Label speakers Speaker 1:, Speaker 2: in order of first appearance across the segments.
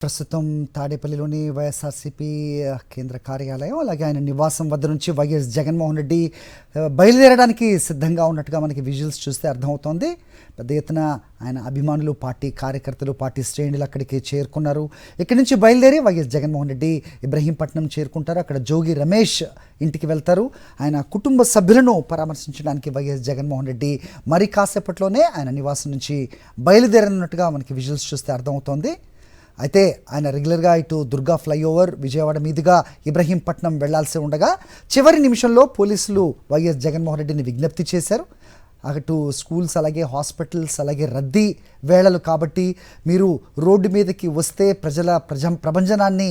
Speaker 1: ప్రస్తుతం తాడేపల్లిలోని వైఎస్ఆర్సీపీ కేంద్ర కార్యాలయం అలాగే ఆయన నివాసం వద్ద నుంచి వైఎస్ జగన్మోహన్ రెడ్డి బయలుదేరడానికి సిద్ధంగా ఉన్నట్టుగా మనకి విజువల్స్ చూస్తే అర్థమవుతోంది. పెద్ద ఎత్తున ఆయన అభిమానులు, పార్టీ కార్యకర్తలు, పార్టీ శ్రేణులు అక్కడికి చేరుకున్నారు. ఇక్కడి నుంచి బయలుదేరి వైఎస్ జగన్మోహన్ రెడ్డి ఇబ్రహీంపట్నం చేరుకుంటారు. అక్కడ జోగి రమేష్ ఇంటికి వెళ్తారు. ఆయన కుటుంబ సభ్యులను పరామర్శించడానికి వైఎస్ జగన్మోహన్ రెడ్డి మరి కాసేపట్లోనే ఆయన నివాసం నుంచి బయలుదేరనున్నట్టుగా మనకి విజువల్స్ చూస్తే అర్థమవుతోంది. అయితే ఆయన రెగ్యులర్గా ఇటు దుర్గా ఫ్లైఓవర్ విజయవాడ మీదుగా ఇబ్రహీంపట్నం వెళ్లాల్సి ఉండగా చివరి నిమిషంలో పోలీసులు వైఎస్ జగన్మోహన్ రెడ్డిని విజ్ఞప్తి చేశారు. అటు స్కూల్స్ అలాగే హాస్పిటల్స్ అలాగే రద్దీ వేళలు కాబట్టి మీరు రోడ్డు మీదకి వస్తే ప్రభంజనాన్ని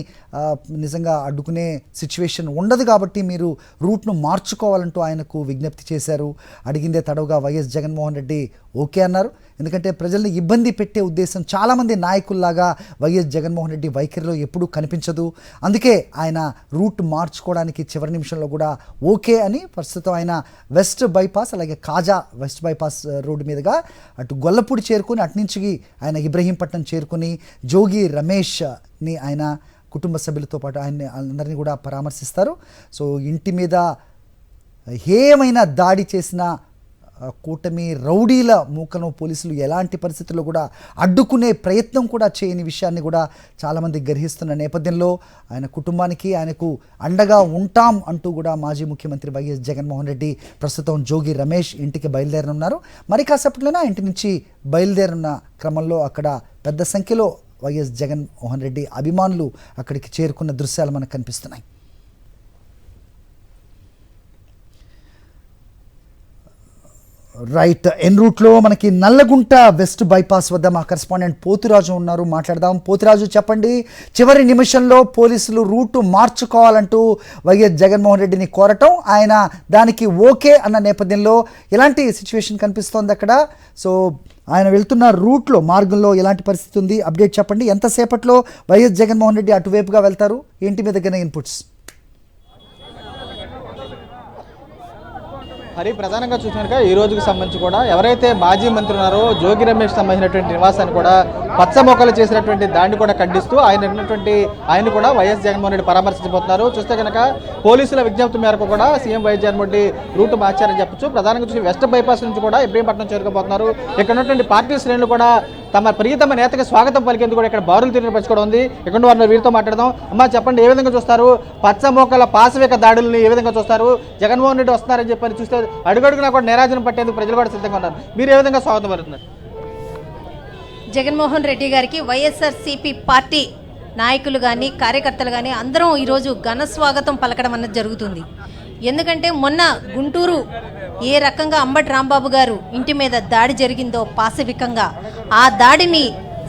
Speaker 1: నిజంగా అడ్డుకునే సిచ్యువేషన్ ఉండదు కాబట్టి మీరు రూట్ను మార్చుకోవాలంటూ ఆయనకు విజ్ఞప్తి చేశారు. అడిగిందే తడవుగా వైఎస్ జగన్మోహన్ రెడ్డి ఓకే అన్నారు. ఎందుకంటే ప్రజల్ని ఇబ్బంది పెట్టే ఉద్దేశం చాలామంది నాయకుల్లాగా వైఎస్ జగన్మోహన్ రెడ్డి వైఖరిలో ఎప్పుడూ కనిపించదు. అందుకే ఆయన రూట్ మార్చుకోవడానికి చివరి నిమిషంలో కూడా ఓకే అని ప్రస్తుతం ఆయన వెస్ట్ బైపాస్ అలాగే కాజా వెస్ట్ బైపాస్ రోడ్డు మీదుగా అటు గొల్లపూడి చేరుకుని అటునుంచి ఆయన ఇబ్రహీంపట్నం చేరుకుని జోగి రమేష్ని ఆయన కుటుంబ సభ్యులతో పాటు ఆయన్ని అందరినీ కూడా పరామర్శిస్తారు. సో ఇంటి మీద ఏమైనా దాడి చేసిన కూటమి రౌడీల మూకను పోలీసులు ఎలాంటి పరిస్థితుల్లో కూడా అడ్డుకునే ప్రయత్నం కూడా చేయని విషయాన్ని కూడా చాలామంది గ్రహిస్తున్న నేపథ్యంలో ఆయన కుటుంబానికి ఆయనకు అండగా ఉంటాం అంటూ కూడా మాజీ ముఖ్యమంత్రి వైఎస్ జగన్మోహన్ రెడ్డి ప్రస్తుతం జోగి రమేష్ ఇంటికి బయలుదేరనున్నారు. మరి కాసేపట్లోనే ఇంటి నుంచి బయలుదేరున్న క్రమంలో అక్కడ పెద్ద సంఖ్యలో వైఎస్ జగన్మోహన్ రెడ్డి అభిమానులు అక్కడికి చేరుకున్న దృశ్యాలు మనకు కనిపిస్తున్నాయి. రైట్, ఎన్ రూట్లో మనకి నల్లగుంట వెస్ట్ బైపాస్ వద్ద మా కరెస్పాండెంట్ పోతురాజు ఉన్నారు, మాట్లాడదాం. పోతురాజు, చెప్పండి, చివరి నిమిషంలో పోలీసులు రూటు మార్చుకోవాలంటూ వైఎస్ జగన్మోహన్ రెడ్డిని కోరటం, ఆయన దానికి ఓకే అన్న నేపథ్యంలో ఎలాంటి సిచ్యువేషన్ కనిపిస్తోంది అక్కడ? సో ఆయన వెళ్తున్న రూట్లో మార్గంలో ఎలాంటి పరిస్థితి ఉంది, అప్డేట్ చెప్పండి. ఎంతసేపట్లో వైఎస్ జగన్మోహన్ రెడ్డి అటువైపుగా వెళ్తారు, ఏంటి మీ దగ్గర ఇన్పుట్స్?
Speaker 2: మరి ప్రధానంగా చూసినాక ఈ రోజుకి సంబంధించి కూడా ఎవరైతే మాజీ మంత్రి ఉన్నారో జోగి రమేష్ సంబంధించినటువంటి నివాసాన్ని కూడా పచ్చ మొక్కలు చేసినటువంటి దాన్ని కూడా ఖండిస్తూ ఆయన కూడా వైఎస్ జగన్మోహన్ రెడ్డి పరామర్శించబోతున్నారు. చూస్తే కనుక పోలీసుల విజ్ఞప్తి మేరకు కూడా CM YS Jaganmohan Reddy route మార్చారని చెప్పొచ్చు. ప్రధానంగా చూసి వెస్ట్ బైపాస్ నుంచి కూడా ఇబ్రహీంపట్నం చేరుకోబోతున్నారు. ఇక్కడ ఉన్నటువంటి పార్టీ శ్రేణులు కూడా తమ ప్రియతమ నేతకి స్వాగతం పలికేందుకు కూడా ఇక్కడ బారులు తీరిన పరిస్థితి ఉంది. ఇక్కడ వారిని వీరితో మాట్లాడదాం. అమ్మా, చెప్పండి, ఏ విధంగా చూస్తారు పచ్చ మొక్కల పాశవిక దాడుల్ని? ఏ విధంగా చూస్తారు? జగన్మోహన్ రెడ్డి వస్తున్నారని చెప్పని చూస్తే అడుగడుగునా కూడా నిరాజనం పట్టేందుకు ప్రజలు కూడా సిద్ధంగా ఉన్నారు. మీరు ఏ విధంగా స్వాగతం పలుకుతున్నారు?
Speaker 3: జగన్మోహన్ రెడ్డి గారికి వైఎస్ఆర్సీపీ పార్టీ నాయకులు కానీ కార్యకర్తలు కానీ అందరం ఈరోజు ఘన స్వాగతం పలకడం అన్నది జరుగుతుంది. ఎందుకంటే మొన్న గుంటూరు ఏ రకంగా అంబటి రాంబాబు గారు ఇంటి మీద దాడి జరిగిందో పాశవికంగా, ఆ దాడిని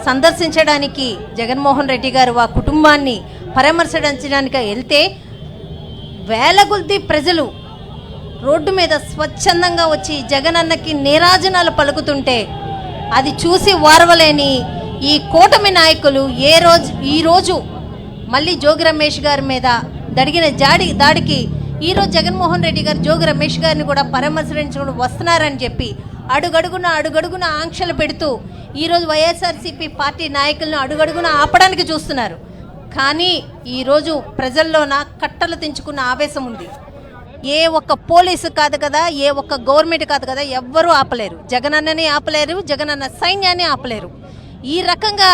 Speaker 3: సందర్శించడానికి జగన్మోహన్ రెడ్డి గారు ఆ కుటుంబాన్ని పరామర్శించడానికి వెళ్తే వేల కొద్ది ప్రజలు రోడ్డు మీద స్వచ్ఛందంగా వచ్చి జగనన్నకి నీరాజనాలు పలుకుతుంటే అది చూసి వారవలేని ఈ కూటమి నాయకులు ఈరోజు మళ్ళీ జోగి రమేష్ గారి మీద జరిగిన దాడికి ఈరోజు జగన్మోహన్ రెడ్డి గారు జోగి రమేష్ గారిని కూడా పరామర్శించడం వస్తున్నారని చెప్పి అడుగడుగున ఆంక్షలు పెడుతూ ఈరోజు వైఎస్ఆర్సీపీ పార్టీ నాయకులను అడుగడుగున ఆపడానికి చూస్తున్నారు. కానీ ఈరోజు ప్రజల్లోన కట్టలు తెంచుకున్న ఆవేశం ఉంది. ఏ ఒక్క పోలీసు కాదు కదా, ఏ ఒక్క గవర్నమెంట్ కాదు కదా, ఎవ్వరూ ఆపలేరు. జగనన్నని ఆపలేరు, జగనన్న సైన్యాన్ని ఆపలేరు. ఈ రకంగా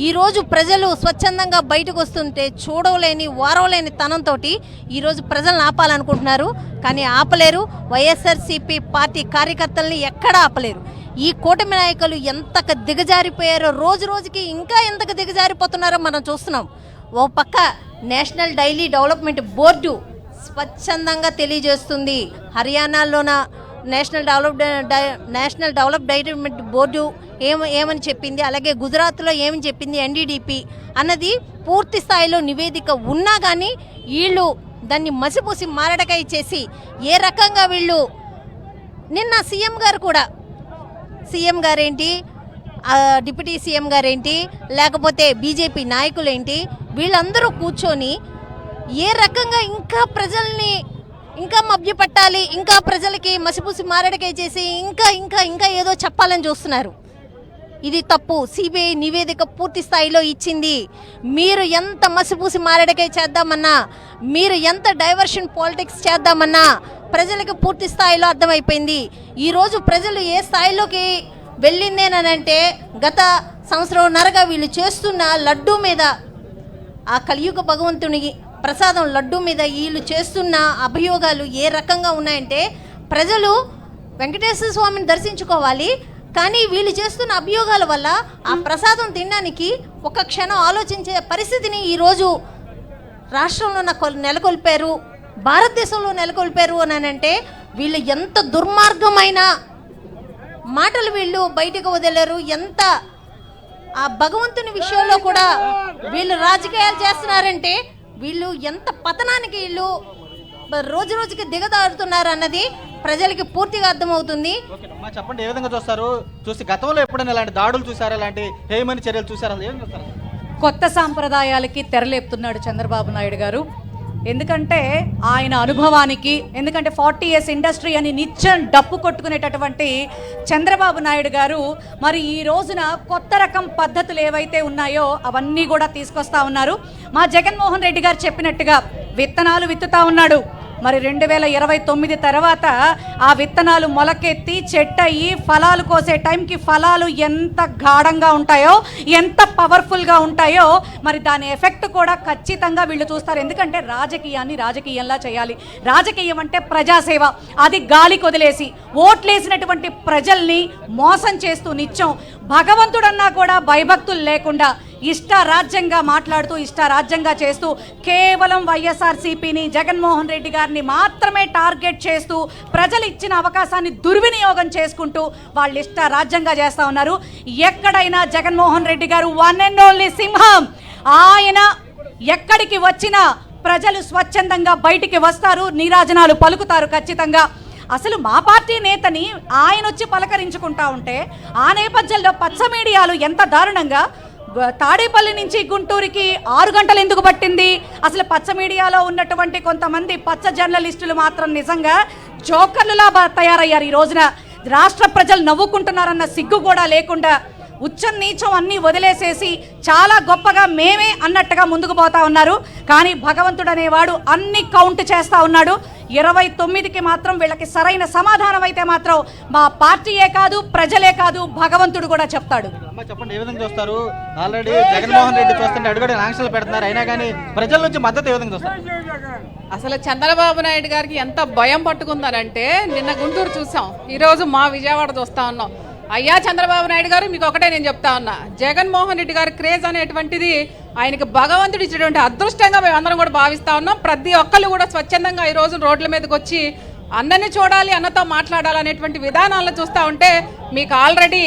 Speaker 3: ఈరోజు ప్రజలు స్వచ్ఛందంగా బయటకు వస్తుంటే చూడలేని వారవలేని తనంతో ఈరోజు ప్రజలను ఆపాలనుకుంటున్నారు. కానీ ఆపలేరు. వైఎస్ఆర్సీపీ పార్టీ కార్యకర్తల్ని ఎక్కడా ఆపలేరు. ఈ కూటమి నాయకులు ఎంతకు దిగజారిపోయారో, రోజు రోజుకి ఇంకా ఎంతకు దిగజారిపోతున్నారో మనం చూస్తున్నాం. ఓ పక్క నేషనల్ డైలీ డెవలప్మెంట్ బోర్డు స్వచ్ఛందంగా తెలియజేస్తుంది. హర్యానాలోన నేషనల్ డెవలప్మెంట్ బోర్డు ఏమని చెప్పింది, అలాగే గుజరాత్లో ఏమని చెప్పింది, ఎన్డీడీపీ అన్నది పూర్తి స్థాయిలో నివేదిక ఉన్నా కానీ వీళ్ళు దాన్ని మసిపూసి మారడకాయ చేసి ఏ రకంగా వీళ్ళు నిన్న సీఎం గారేంటి, డిప్యూటీ సీఎం గారేంటి, లేకపోతే బీజేపీ నాయకులేంటి, వీళ్ళందరూ కూర్చొని ఏ రకంగా ఇంకా ప్రజల్ని ఇంకా మభ్యపెట్టాలి, ఇంకా ప్రజలకి మసిపూసి మారడకాయ చేసి ఇంకా ఏదో చెప్పాలని చూస్తున్నారు. ఇది తప్పు. సిబిఐ నివేదిక పూర్తి స్థాయిలో ఇచ్చింది. మీరు ఎంత మసిపూసి మారేడుకాయ చేద్దామన్నా, మీరు ఎంత డైవర్షన్ పాలిటిక్స్ చేద్దామన్నా ప్రజలకు పూర్తి స్థాయిలో అర్థమైపోయింది. ఈరోజు ప్రజలు ఏ స్థాయిలోకి వెళ్ళిందేనంటే, గత సంవత్సరంన్నరగా వీళ్ళు చేస్తున్న లడ్డూ మీద, ఆ కలియుగ భగవంతుని ప్రసాదం లడ్డూ మీద వీళ్ళు చేస్తున్న అభియోగాలు ఏ రకంగా ఉన్నాయంటే, ప్రజలు వెంకటేశ్వర స్వామిని దర్శించుకోవాలి, కానీ వీళ్ళు చేస్తున్న అభియోగాల వల్ల ఆ ప్రసాదం తినడానికి ఒక క్షణం ఆలోచించే పరిస్థితిని ఈరోజు రాష్ట్రంలో నెలకొల్పారు, భారతదేశంలో నెలకొల్పారు అని అంటే, వీళ్ళు ఎంత దుర్మార్గమైన మాటలు వీళ్ళు బయటకు వదిలేరు. ఎంత ఆ భగవంతుని విషయంలో కూడా వీళ్ళు రాజకీయాలు చేస్తున్నారంటే, వీళ్ళు ఎంత పతనానికి వీళ్ళు రోజు రోజుకి దిగదాడుతున్నారు అన్నది ప్రజలకి పూర్తిగా అర్థమవుతుంది.
Speaker 2: చెప్పండి, ఏ విధంగా చూస్తారు? చూసి గతంలో ఎప్పుడైనా ఇలాంటి దాడులు చూసారా, ఇలాంటి హేయమైన చర్యలు చూసారా? ఏం చూస్తారు?
Speaker 4: కొత్త సాంప్రదాయాలకి తెరలేపుతున్నాడు చంద్రబాబు నాయుడు గారు. ఎందుకంటే ఆయన అనుభవానికి, ఎందుకంటే 40 years ఇండస్ట్రీ అని నిత్యం డప్పు కొట్టుకునేటటువంటి చంద్రబాబు నాయుడు గారు మరి ఈ రోజున కొత్త రకం పద్ధతులు ఏవైతే ఉన్నాయో అవన్నీ కూడా తీసుకొస్తా ఉన్నారు. మా జగన్మోహన్ రెడ్డి గారు చెప్పినట్టుగా విత్తనాలు విత్తుతా ఉన్నాడు. మరి 2029 తర్వాత ఆ విత్తనాలు మొలకెత్తి చెట్టయి ఫలాలు కోసే టైంకి ఫలాలు ఎంత గాఢంగా ఉంటాయో, ఎంత పవర్ఫుల్గా ఉంటాయో, మరి దాని ఎఫెక్ట్ కూడా ఖచ్చితంగా వీళ్ళు చూస్తారు. ఎందుకంటే రాజకీయాన్ని రాజకీయంలా చేయాలి. రాజకీయం అంటే ప్రజాసేవ. అది గాలికి వదిలేసి ఓట్లేసినటువంటి ప్రజల్ని మోసం చేస్తూ నిత్యం భగవంతుడన్నా కూడా భయభక్తులు లేకుండా ఇష్టారాజ్యంగా మాట్లాడుతూ ఇష్టారాజ్యంగా చేస్తూ కేవలం వైఎస్ఆర్సీపీని, జగన్మోహన్ రెడ్డి గారిని మాత్రమే టార్గెట్ చేస్తూ ప్రజలు ఇచ్చిన అవకాశాన్ని దుర్వినియోగం చేసుకుంటూ వాళ్ళు ఇష్టారాజ్యంగా చేస్తూ ఉన్నారు. ఎక్కడైనా జగన్మోహన్ రెడ్డి గారు వన్ అండ్ ఓన్లీ సింహం. ఆయన ఎక్కడికి వచ్చినా ప్రజలు స్వచ్ఛందంగా బయటికి వస్తారు, నీరాజనాలు పలుకుతారు ఖచ్చితంగా. అసలు మా పార్టీ నేతని ఆయన వచ్చి పలకరించుకుంటా ఉంటే ఆ నేపథ్యంలో పచ్చ మీడియాలు ఎంత దారుణంగా తాడేపల్లి నుంచి గుంటూరుకి 6 గంటలు ఎందుకు పట్టింది? అసలు పచ్చ మీడియాలో ఉన్నటువంటి కొంతమంది పచ్చ జర్నలిస్టులు మాత్రం నిజంగా జోకర్లులా తయారయ్యారు. ఈ రోజున రాష్ట్ర ప్రజలు నవ్వుకుంటున్నారన్న సిగ్గు కూడా లేకుండా ఉచ్చం నీచం అన్నీ వదిలేసేసి చాలా గొప్పగా మేమే అన్నట్టుగా ముందుకు పోతా ఉన్నారు. కానీ భగవంతుడు అనేవాడు అన్ని కౌంట్ చేస్తూ ఉన్నాడు. 29కి మాత్రం వీళ్ళకి సరైన సమాధానం అయితే మాత్రం మా పార్టీయే కాదు, ప్రజలే కాదు, భగవంతుడు కూడా చెప్తాడు.
Speaker 2: చెప్పండి, ఏ విధంగా చూస్తారు? ఆల్రెడీ జగన్మోహన్ రెడ్డి చూస్తుంటే అడుగుడు ఆంక్షలు పెడుతున్నారు, అయినా కానీ ప్రజల నుంచి మద్దతు ఏ విధంగా చూస్తారు?
Speaker 5: అసలు చంద్రబాబు నాయుడు గారికి ఎంత భయం పట్టుకుందనంటే, నిన్న గుంటూరు చూసాం, ఈరోజు మా విజయవాడ చూస్తా ఉన్నాం. అయ్యా చంద్రబాబు నాయుడు గారు, మీకు ఒకటే నేను చెప్తా ఉన్నా, జగన్మోహన్ రెడ్డి గారి క్రేజ్ అనేటువంటిది ఆయనకి భగవంతుడు ఇచ్చినటువంటి అదృష్టంగా మేము అందరం కూడా భావిస్తా ఉన్నాం. ప్రతి ఒక్కళ్ళు కూడా స్వచ్ఛందంగా ఈ రోజు రోడ్ల మీదకి వచ్చి అన్నని చూడాలి, అన్నతో మాట్లాడాలనేటువంటి విధానాలను చూస్తూ ఉంటే మీకు ఆల్రెడీ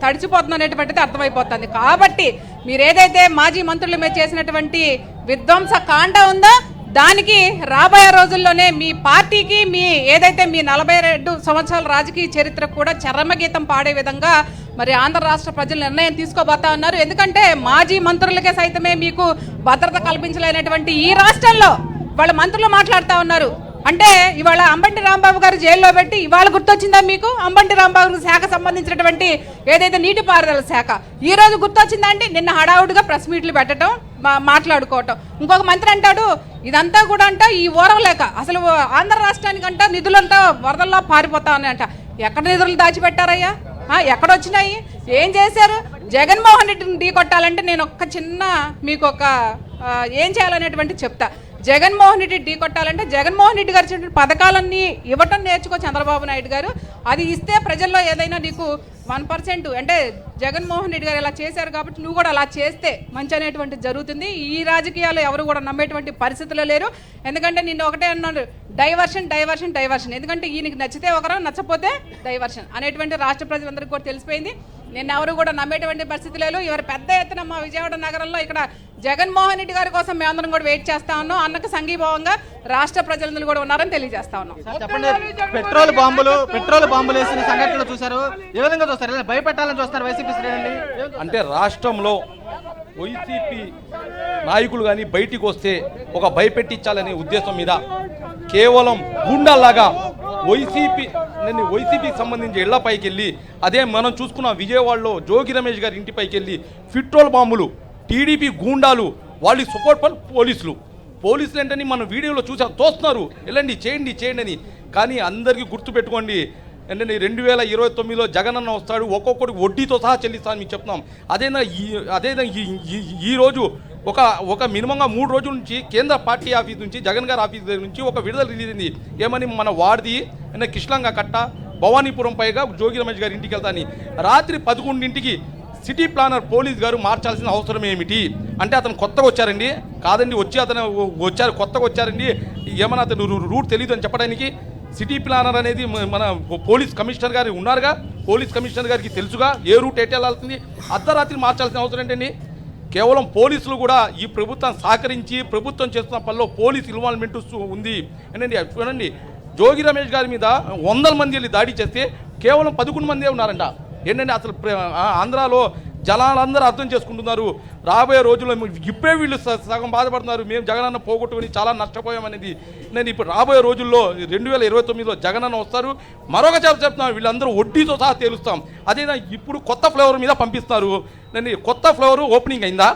Speaker 5: తడిచిపోతుందనేటువంటిది అర్థమైపోతుంది. కాబట్టి మీరు ఏదైతే మాజీ మంత్రుల మీద చేసినటువంటి విధ్వంస కాండ ఉందో దానికి రాబోయే రోజుల్లోనే మీ పార్టీకి, మీ ఏదైతే మీ 42 సంవత్సరాల రాజకీయ చరిత్రకు కూడా చరమగీతం పాడే విధంగా మరి ఆంధ్ర రాష్ట్ర ప్రజలు నిర్ణయం తీసుకోబోతా ఉన్నారు. ఎందుకంటే మాజీ మంత్రులకే సైతమే మీకు భద్రత కల్పించలేనటువంటి ఈ రాష్ట్రంలో వాళ్ళ మంత్రులు మాట్లాడుతూ ఉన్నారు. అంటే ఇవాళ అంబంటి రాంబాబు గారు జైల్లో పెట్టి ఇవాళ గుర్తొచ్చిందా మీకు? అంబంటి రాంబాబు శాఖ సంబంధించినటువంటి ఏదైతే నీటిపారుదల శాఖ ఈ రోజు గుర్తొచ్చిందా అంటే నిన్న హడావుడిగా ప్రెస్ మీట్లు పెట్టడం, మాట్లాడుకోవటం. ఇంకొక మంత్రి అంటాడు ఇదంతా కూడా అంట ఈ ఓరవలేక అసలు ఆంధ్ర రాష్ట్రానికంట నిధులంతా వరదల్లో పారిపోతా ఉన్నాయంట. ఎక్కడ నిధులు దాచిపెట్టారయ్యా? ఎక్కడొచ్చినాయి? ఏం చేశారు? జగన్మోహన్ రెడ్డిని ఢీ కొట్టాలంటే నేను ఒక్క చిన్న మీకు ఒక ఏం చేయాలనేటువంటి చెప్తా. జగన్మోహన్ రెడ్డి ఢీ కొట్టాలంటే జగన్మోహన్ రెడ్డి గారు చెప్పిన పథకాలన్నీ ఇవ్వటం నేర్చుకో చంద్రబాబు నాయుడు గారు. అది ఇస్తే ప్రజల్లో ఏదైనా నీకు 1% అంటే జగన్మోహన్ రెడ్డి గారు ఇలా చేశారు కాబట్టి నువ్వు కూడా అలా చేస్తే మంచి అనేటువంటి జరుగుతుంది. ఈ రాజకీయాలు ఎవరు కూడా నమ్మేటువంటి పరిస్థితుల్లో లేరు. ఎందుకంటే నిన్న ఒకటే అన్నాడు, డైవర్షన్ డైవర్షన్ డైవర్షన్. ఎందుకంటే ఈయనకి నచ్చితే ఒకరు, నచ్చపోతే డైవర్షన్ అనేటువంటి రాష్ట్ర ప్రజలందరికీ కూడా తెలిసిపోయింది. నిన్న ఎవరు కూడా నమ్మేటువంటి పరిస్థితి లేదు. ఎవరు పెద్ద ఎత్తున మా విజయవాడ నగరంలో ఇక్కడ జగన్మోహన్ రెడ్డి గారి కోసం మేమందరం కూడా వెయిట్ చేస్తా ఉన్నాం. అన్నకు సంఘీభావంగా రాష్ట్ర ప్రజలందరూ కూడా ఉన్నారని తెలియజేస్తా ఉన్నాం.
Speaker 2: చెప్పండి, పెట్రోల్ బాంబులు వేసిన సంఘటనలు చూసారు, ఏ విధంగా చూస్తారు? భయపెట్టాలని చూస్తారు వైసీపీ శ్రేణుల్ని.
Speaker 6: అంటే రాష్ట్రంలో వైసీపీ నాయకులు కానీ బయటికి వస్తే ఒక భయపెట్టించాలనే ఉద్దేశం మీద కేవలం గుండాలాగా వైసీపీకి సంబంధించి ఇళ్లపైకి వెళ్ళి, అదే మనం చూసుకున్న విజయవాడలో జోగి రమేష్ గారి ఇంటిపైకి వెళ్ళి పెట్రోల్ బాంబులు, టీడీపీ గూండాలు, వాళ్ళకి సపోర్ట్ పని పోలీసులు ఏంటని మనం వీడియోలో తోస్తున్నారు, వెళ్ళండి చేయండి అని. కానీ అందరికీ గుర్తుపెట్టుకోండి, ఏంటంటే 2029లో జగనన్న వస్తాడు, ఒక్కొక్కడికి వడ్డీతో సహా చెల్లిస్తాను మీకు చెప్తున్నాం. అదేనా ఈరోజు ఒక మినిమంగా 3 రోజుల నుంచి కేంద్ర పార్టీ ఆఫీస్ నుంచి, జగన్ గారి ఆఫీస్ నుంచి ఒక విడుదల రిలీజ్ అయింది. ఏమని, మన వార్ది కిష్లంగా కట్ట భవానీపురం పైగా జోగి రమేష్ గారి ఇంటికి వెళ్తాని. రాత్రి 11ంటికి సిటీ ప్లానర్ పోలీస్ గారు మార్చాల్సిన అవసరం ఏమిటి అంటే, అతను కొత్తగా వచ్చారండి? కాదండి, కొత్తగా వచ్చారండి, ఏమన్నా అతను రూట్ తెలియదు అని చెప్పడానికి. సిటీ ప్లానర్ అనేది మన పోలీస్ కమిషనర్ గారు ఉన్నారుగా, పోలీస్ కమిషనర్ గారికి తెలుసుగా ఏ రూట్ ఎటు వెళ్ళాల్సింది. అర్ధరాత్రి మార్చాల్సిన అవసరం ఏంటండి? కేవలం పోలీసులు కూడా ఈ ప్రభుత్వం సహకరించి ప్రభుత్వం చేస్తున్న పనిలో పోలీస్ ఇన్వాల్వ్మెంట్ ఉంది చూడండి. జోగి రమేష్ గారి మీద 100 మంది వెళ్ళి దాడి చేస్తే కేవలం 11 మందే ఉన్నారంట. ఏంటంటే అసలు ఆంధ్రాలో జనాలందరూ అర్థం చేసుకుంటున్నారు. రాబోయే రోజుల్లో ఇప్పుడే వీళ్ళు సగం బాధపడుతున్నారు, మేము జగనన్న పోగొట్టుకుని చాలా నష్టపోయామనేది. నేను ఇప్పుడు రాబోయే రోజుల్లో 2029లో జగనన్న వస్తారు. మరొక చెప్తున్నాను, వీళ్ళందరూ వడ్డీతో సహా తేలుస్తాం. అదేనా ఇప్పుడు కొత్త ఫ్లేవర్ మీద పంపిస్తారు. నేను కొత్త ఫ్లేవర్ ఓపెనింగ్ అయిందా?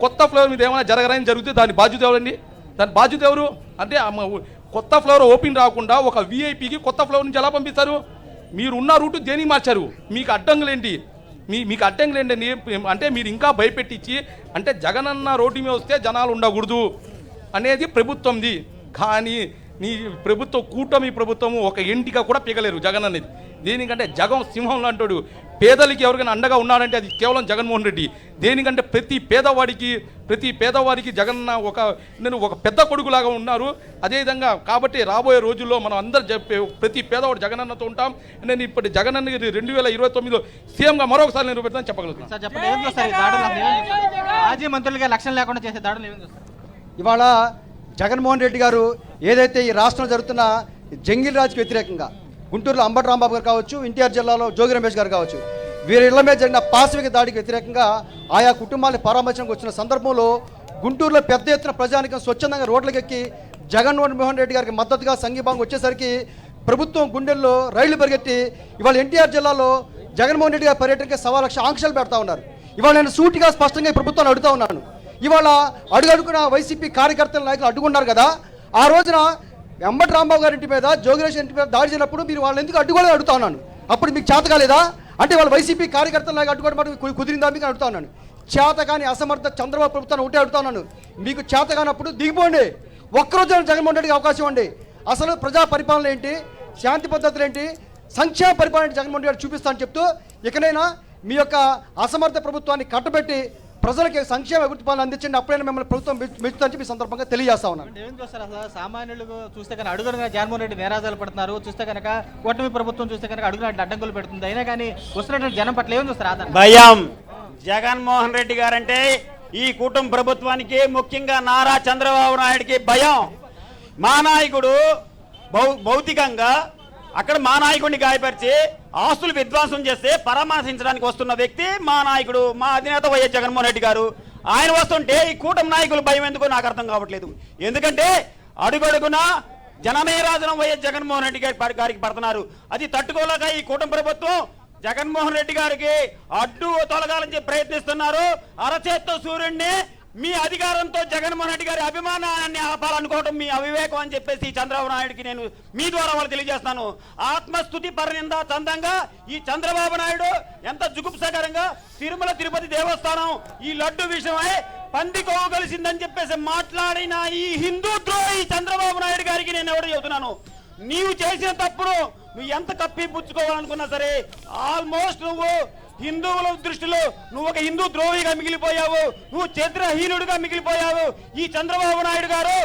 Speaker 6: కొత్త ఫ్లేవర్ మీద ఏమైనా జరగరాని జరిగితే దాని బాధ్యత ఎవరండి? దాని బాధ్యత ఎవరు అంటే, కొత్త ఫ్లేవర్ ఓపెన్ రాకుండా ఒక వీఐపీకి కొత్త ఫ్లేవర్ నుంచి ఎలా పంపిస్తారు? మీరు ఉన్న రూటు దేనికి మార్చారు? మీకు అడ్డంకులేంటి? మీకు అడ్డంకులేంటి అంటే మీరు ఇంకా భయపెట్టించి, అంటే జగనన్న రోడ్డు మీద వస్తే జనాలు ఉండకూడదు అనేది ప్రభుత్వంది. కానీ నీ ప్రభుత్వం, కూటమి ప్రభుత్వము ఒక ఎంటిక కూడా పీకలేరు జగన్ అనేది. దేనికంటే జగన్ సింహం లాంటాడు. పేదలకి ఎవరికైనా అండగా ఉన్నాడంటే అది కేవలం జగన్మోహన్ రెడ్డి. దేనికంటే ప్రతి పేదవాడికి జగన్న ఒక పెద్ద కొడుకులాగా ఉన్నారు. అదేవిధంగా కాబట్టి రాబోయే రోజుల్లో మనం అందరు ప్రతి పేదవాడు జగనన్నతో ఉంటాం. నేను ఇప్పుడు జగనన్న 2029లో సీఎంగా మరొకసారి నేను పెడతాను చెప్పగలుగుతాను.
Speaker 2: సార్ చెప్పండి, ఏం చూస్తారు ఈ దాడులు? మాజీ మంత్రులుగా లక్ష్యం లేకుండా చేసే దాడులు ఏమేమి చూస్తారు?
Speaker 7: ఇవాళ జగన్మోహన్ రెడ్డి గారు ఏదైతే ఈ రాష్ట్రంలో జరుగుతున్న జంగిల్ రాజ్కి వ్యతిరేకంగా గుంటూరులో అంబటి రాంబాబు గారు కావచ్చు, ఎన్టీఆర్ జిల్లాలో జోగి రమేష్ గారు కావచ్చు, వీరి ఇళ్ల మీద జరిగిన పాశవిక దాడికి వ్యతిరేకంగా ఆయా కుటుంబాన్ని పరామర్శనకు వచ్చిన సందర్భంలో గుంటూరులో పెద్ద ఎత్తున ప్రజానికం స్వచ్ఛందంగా రోడ్లకెక్కి జగన్మోహన్ రెడ్డి గారికి మద్దతుగా సంఘీభాగం వచ్చేసరికి ప్రభుత్వం గుండెల్లో రైళ్లు పరిగెత్తి ఇవాళ ఎన్టీఆర్ జిల్లాలో జగన్మోహన్ రెడ్డి గారి పర్యటనకి 1,00,000 ఆంక్షలు పెడతా ఉన్నారు. ఇవాళ నేను సూటిగా స్పష్టంగా ఈ ప్రభుత్వాన్ని అడుగుతా ఉన్నాను. ఇవాళ అడుగడుగున వైసీపీ కార్యకర్తల నాయకులు అడ్డుకున్నారు కదా, ఆ రోజున అంబటి రాంబాబు గారి ఇంటి మీద, జోగిరేష్ ఇంటి మీద దాడి చేసినప్పుడు మీరు వాళ్ళని ఎందుకు అడ్డుకోవాలని అడుగుతా ఉన్నాను. అప్పుడు మీకు చేత కాలేదా? అంటే వాళ్ళ వైసీపీ కార్యకర్తల నాయకులు అడ్డుకోవడం కుదిరిందా మీకు అడుగుతా ఉన్నాను. చేత కానీ అసమర్థ చంద్రబాబు ప్రభుత్వాన్ని ఒకటే అడుగుతా ఉన్నాను, మీకు చేత కానప్పుడు దిగిపోండి, ఒక్కరోజు జగన్మోహన్ రెడ్డికి అవకాశం ఇవ్వండి. అసలు ప్రజా పరిపాలన ఏంటి, శాంతి పద్ధతులు ఏంటి, సంక్షేమ పరిపాలన జగన్మోహన్ రెడ్డి చూపిస్తానని చెప్తూ ఇకనైనా మీ యొక్క అసమర్థ ప్రభుత్వాన్ని కట్టబెట్టి ప్రజలకి సంక్షేమ అభివృద్ధి పాలన అందించండి. అప్పుడైనా మిమ్మల్ని ప్రభుత్వం మెచ్చుతుందని చెప్పి సందర్భంగా తెలియజేస్తా ఉన్నాను.
Speaker 2: ఏం చూస్తారు అసలు సామాన్యులు చూస్తే కనుక అడుగున జగన్మోహన్ రెడ్డి నేరాజాలు పడుతున్నారు, చూస్తే కనుక కూటమి ప్రభుత్వం చూస్తే కనుక అడుగున అడ్డంకులు పెడుతుంది. అయినా కానీ వస్తున్నటువంటి జనం పట్ల ఏం చూస్తారు? ఆధారం
Speaker 8: భయం. జగన్మోహన్ రెడ్డి గారంటే ఈ కుటుంబ ప్రభుత్వానికి, ముఖ్యంగా నారా చంద్రబాబు నాయుడికి భయం. మా నాయకుడు భౌతికంగా అక్కడ మా నాయకుడిని గాయపరిచి ఆస్తులు విధ్వంసం చేస్తే పరామర్శించడానికి వస్తున్న వ్యక్తి మా నాయకుడు, మా అధినేత వైఎస్ జగన్మోహన్ రెడ్డి గారు. ఆయన వస్తుంటే ఈ కూటమి నాయకులు భయం ఎందుకో నాకు అర్థం కావట్లేదు. ఎందుకంటే అడుగడుగునా జనమేరాజనం వైఎస్ జగన్మోహన్ రెడ్డి గారికి పడుతున్నారు. అది తట్టుకోలేక ఈ కూటమి ప్రభుత్వం జగన్మోహన్ రెడ్డి గారికి అడ్డు తొలగాలని చెప్పి ప్రయత్నిస్తున్నారు. అరచేత్తో సూర్యుడిని మీ అధికారంతో జగన్మోహన్ రెడ్డి గారి అభిమానాన్ని ఆపాలనుకోవడం మీ అవివేకం అని చెప్పేసి చంద్రబాబు నాయుడికి నేను మీ ద్వారా వాళ్ళు తెలియజేస్తాను. ఆత్మస్తుతి పరినింద చందంగా ఈ చంద్రబాబు నాయుడు ఎంత జుగుప్సకరంగా తిరుపతి దేవస్థానం ఈ లడ్డు విషయమై పంది కోవ కలిసిందని చెప్పేసి మాట్లాడిన ఈ హిందూ ద్రోహి చంద్రబాబు నాయుడు గారికి నేను ఎవరు చెబుతున్నాను, నీవు చేసిన తప్పుడు నువ్వు ఎంత కప్పిపుచ్చుకోవాలనుకున్నా సరే ఆల్మోస్ట్ నువ్వు హిందువుల దృష్టిలో నువ్వు ఒక హిందూ ద్రోహిగా మిగిలిపోయావు, నువ్వు చరిత్రహీనుడిగా మిగిలిపోయావు. ఈ చంద్రబాబు నాయుడు గారు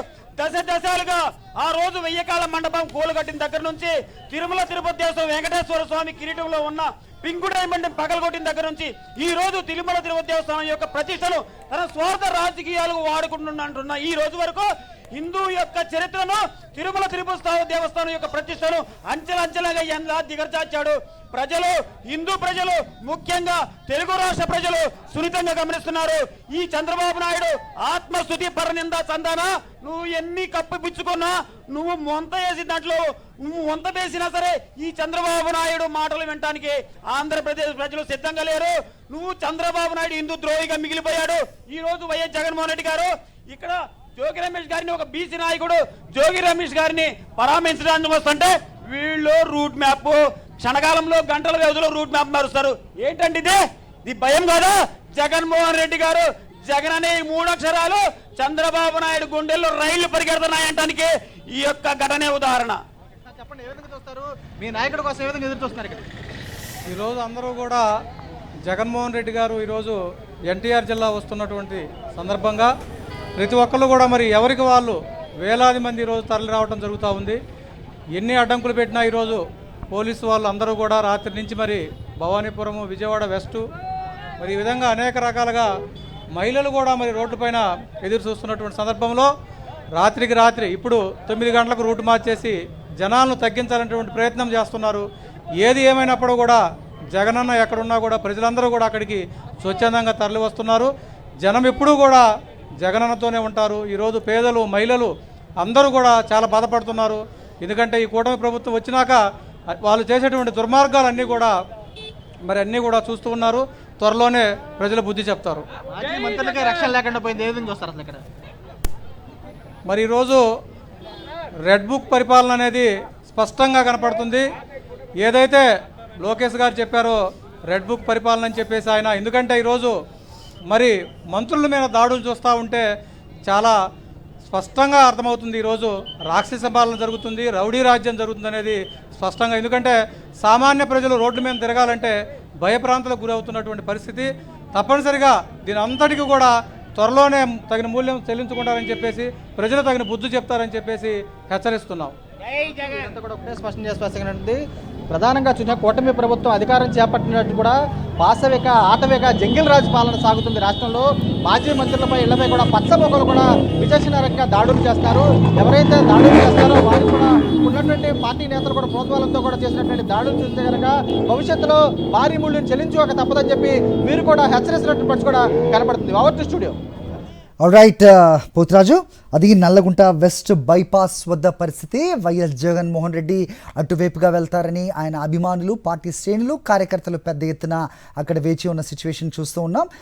Speaker 8: దశాలుగా ఆ రోజు వెయ్యకాల మండపం కూలగట్టిన దగ్గర నుంచి తిరుపతి దేవస్థానం వెంకటేశ్వర స్వామి కిరీటంలో ఉన్న పింకు డైమండ్ పగలగొట్టిన దగ్గర నుంచి ఈ రోజు తిరుపతి దేవస్థానం యొక్క ప్రతిష్టను తన స్వార్థ రాజకీయాలకు వాడుకుంటున్న ఈ రోజు వరకు హిందూ యొక్క చరిత్రను, తిరుమల తిరుపతి దేవస్థానం యొక్క ప్రతిష్టను అంచెలంచెలుగా ఎలా దిగజార్చాడు. ప్రజలు, హిందూ ప్రజలు, ముఖ్యంగా తెలుగు రాష్ట్ర ప్రజలు సున్నితంగా గమనిస్తున్నారు. ఈ చంద్రబాబు నాయుడు ఆత్మస్తుతి పరనిందా చందాన నువ్వు ఎన్ని కప్పిపుచ్చుకున్నా, నువ్వు మొంత వేసి దాంట్లో నువ్వు వంత వేసినా సరే ఈ చంద్రబాబు నాయుడు మాటలు వినడానికి ఆంధ్రప్రదేశ్ ప్రజలు సిద్ధంగా లేరు. నువ్వు చంద్రబాబు నాయుడు హిందూ ద్రోహిగా మిగిలిపోయాడు. ఈ రోజు వైఎస్ జగన్మోహన్ రెడ్డి గారు ఇక్కడ జోగి రమేష్ గారిని, ఒక బీసీ నాయకుడు జోగి రమేష్ గారిని పరామర్శించడానికి వస్తుంటే వీళ్ళు రూట్ మ్యాప్ క్షణకాలంలో గంటల వ్యవధిలో రూట్ మ్యాప్ మారుస్తారు. ఏంటంటే ఇది భయం కాదా? జగన్మోహన్ రెడ్డి గారు జగన్ అనే 3 అక్షరాలు చంద్రబాబు నాయుడు గుండెల్లో రైళ్లు పరిగెడుతున్నాయంటానికి ఈ యొక్క ఘటనే ఉదాహరణ.
Speaker 2: చెప్పండి, ఏ విధంగా చూస్తారు? మీ నాయకుడి కోసం ఏ విధంగా ఎదురు చూస్తున్నారు ఇక్కడ?
Speaker 9: ఈరోజు అందరూ కూడా జగన్మోహన్ రెడ్డి గారు ఈరోజు ఎన్టీఆర్ జిల్లా వస్తున్నటువంటి సందర్భంగా ప్రతి ఒక్కళ్ళు కూడా మరి ఎవరికి వాళ్ళు వేలాది మంది ఈరోజు తరలి రావడం జరుగుతూ ఉంది. ఎన్ని అడ్డంకులు పెట్టినా ఈరోజు పోలీసు వాళ్ళు అందరూ కూడా రాత్రి నుంచి మరి భవానీపురము, విజయవాడ వెస్టు మరి ఈ విధంగా అనేక రకాలుగా మహిళలు కూడా మరి రోడ్లపైన ఎదురు చూస్తున్నటువంటి సందర్భంలో రాత్రికి రాత్రి ఇప్పుడు 9 గంటలకు రూట్ మార్చేసి జనాలను తగ్గించాలనేటువంటి ప్రయత్నం చేస్తున్నారు. ఏది ఏమైనప్పుడు కూడా జగనన్న ఎక్కడున్నా కూడా ప్రజలందరూ కూడా అక్కడికి స్వచ్ఛందంగా తరలి వస్తున్నారు. జనం ఎప్పుడూ కూడా జగనన్నతోనే ఉంటారు. ఈరోజు పేదలు, మహిళలు అందరూ కూడా చాలా బాధపడుతున్నారు. ఎందుకంటే ఈ కూటమి ప్రభుత్వం వచ్చినాక వాళ్ళు చేసేటువంటి దుర్మార్గాలన్నీ కూడా మరి అన్నీ కూడా చూస్తూ ఉన్నారు. త్వరలోనే ప్రజలు బుద్ధి చెప్తారు.
Speaker 2: మాజీ మంత్రులకే రక్షణ లేకుండా పోయింది, ఏ విధంగా చూస్తారు అసలు ఇక్కడ?
Speaker 9: మరి ఈరోజు రెడ్ బుక్ పరిపాలన అనేది స్పష్టంగా కనపడుతుంది. ఏదైతే లోకేష్ గారు చెప్పారో రెడ్ బుక్ పరిపాలన అని చెప్పేసి ఆయన, ఎందుకంటే ఈరోజు మరి మంత్రుల మీద దాడులు చూస్తూ ఉంటే చాలా స్పష్టంగా అర్థమవుతుంది. ఈరోజు రాక్షస పాలన జరుగుతుంది, రౌడీ రాజ్యం జరుగుతుంది అనేది స్పష్టంగా. ఎందుకంటే సామాన్య ప్రజలు రోడ్ల మీద తిరగాలంటే భయప్రాంతాలకు గురవుతున్నటువంటి పరిస్థితి. తప్పనిసరిగా దీని అంతటికి కూడా త్వరలోనే తగిన మూల్యం చెల్లించుకుంటారని చెప్పేసి, ప్రజలు తగిన బుద్ధి చెప్తారని చెప్పేసి హెచ్చరిస్తున్నాం.
Speaker 2: ఇదంతా కూడా ఒకటే స్పష్టం చేస్తుంది. ప్రధానంగా చూసిన కూటమి ప్రభుత్వం అధికారం చేపట్టినట్టు కూడా వాస్తవిక ఆటవిక జంగిల్ రాజ్ పాలన సాగుతుంది రాష్ట్రంలో. మాజీ మంత్రులపై ఇళ్లపై కూడా పచ్చ మొక్కలు కూడా విచక్షణారకంగా దాడులు చేస్తారు. ఎవరైతే దాడులు చేస్తారో వారు కూడా ఉన్నటువంటి పార్టీ నేతలు కూడా ప్రోత్సాహంతో కూడా చేసినటువంటి దాడులు చూస్తే కనుక భవిష్యత్తులో భారీ మూల్యం చెల్లించుకోక తప్పదని చెప్పి మీరు కూడా హెచ్చరిస్తున్నట్టు పరిస్థితి కూడా కనపడుతుంది. Over to studio.
Speaker 1: All right Poturaju, అది నల్లగుంట వెస్ట్ బైపాస్ వద్ద పరిస్థితి. వైఎస్ జగన్మోహన్ రెడ్డి అటువైపుగా వెళ్తారని ఆయన అభిమానులు, పార్టీ శ్రేణులు, కార్యకర్తలు పెద్ద ఎత్తున అక్కడ వేచి ఉన్న సిచ్యువేషన్ చూస్తూ ఉన్నాం.